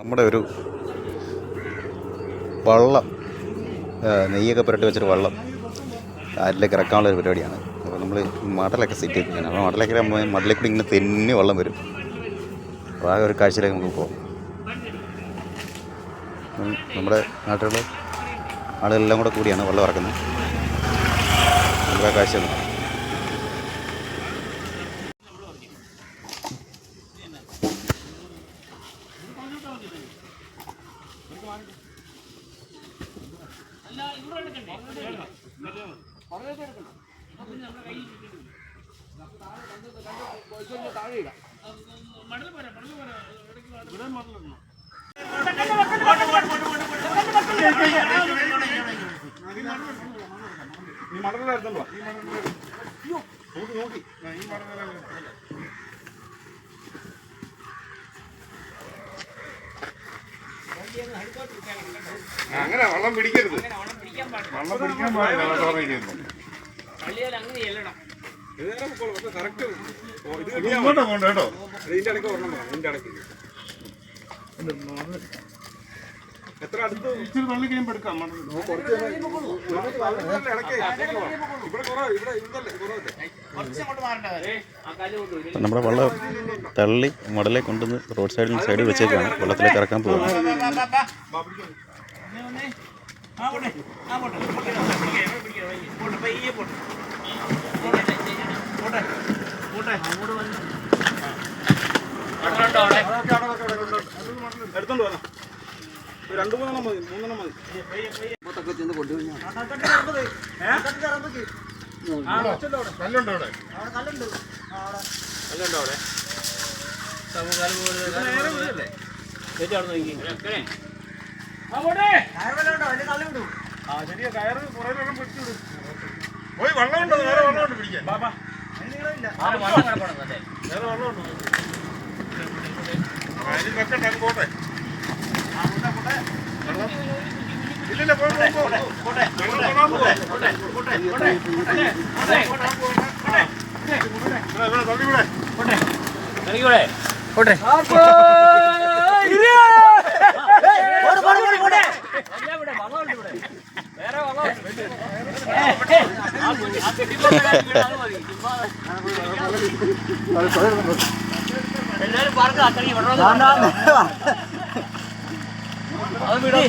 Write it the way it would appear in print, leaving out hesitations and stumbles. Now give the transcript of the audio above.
നമ്മുടെ ഒരു വള്ളം, നെയ്യൊക്കെ പുരട്ടി വെച്ചൊരു വള്ളം അതിലേക്ക് ഇറക്കാനുള്ള ഒരു പരിപാടിയാണ്. അപ്പോൾ നമ്മൾ മടലൊക്കെ സെറ്റ് ചെയ്തിരിക്കുകയാണ്. അപ്പോൾ മടലിൽ കൂടി ഇങ്ങനെ തെന്നി വെള്ളം വരും. അപ്പോൾ ആ ഒരു കാഴ്ചയിലേക്ക് നമുക്ക് പോകാം. നമ്മുടെ നാട്ടിലുള്ള ആളുകളെല്ലാം കൂടെ കൂടിയാണ് വെള്ളം ഇറക്കുന്നത്. നമുക്ക് ആ കാഴ്ച അങ്ങനെ വള്ളം പിടിക്കരുത്, വള്ളം പിടിക്കാൻ പാടില്ല. ഇങ്ങോട്ടാ പോണ്ട കേട്ടോ. ഇതിന്റെ ഇടയ്ക്ക് ഒരെണ്ണം വേണം. ഇതിന്റെ ഇടയ്ക്ക് എത്ര അടുത്ത് ഇച്ചിരി തള്ളി കഴിയുമ്പോൾ എടുക്കാം. നമ്മുടെ വള്ളം തള്ളി മടലെ കൊണ്ടുവന്ന് റോഡ് സൈഡിൽ വെച്ചേക്കാണ്. വെള്ളത്തിലേക്ക് ഇറക്കാൻ പോകുന്നത്. എടുത്തോണ്ട് വരാം. 2-3 മതി, 3 മതി. കല്ലുണ്ടോ അവിടെ? കല്ലുണ്ടോ അവിടെ? ശരിയാ, കയറ് കുറെ വെള്ളം പിടിച്ചു. പോയി വെള്ളമുണ്ടോ? വേറെ വെള്ളമുണ്ട് പിടിക്കാൻ. വേറെ വെള്ളമുണ്ടോ? അതിൽ വെക്കണ്ട, അത് പോട്ടെ. ഇല്ലില്ല, പോട്ടെ. എല്ലാരും പറഞ്ഞു അത്രയും വിടണം. അത് വിടും.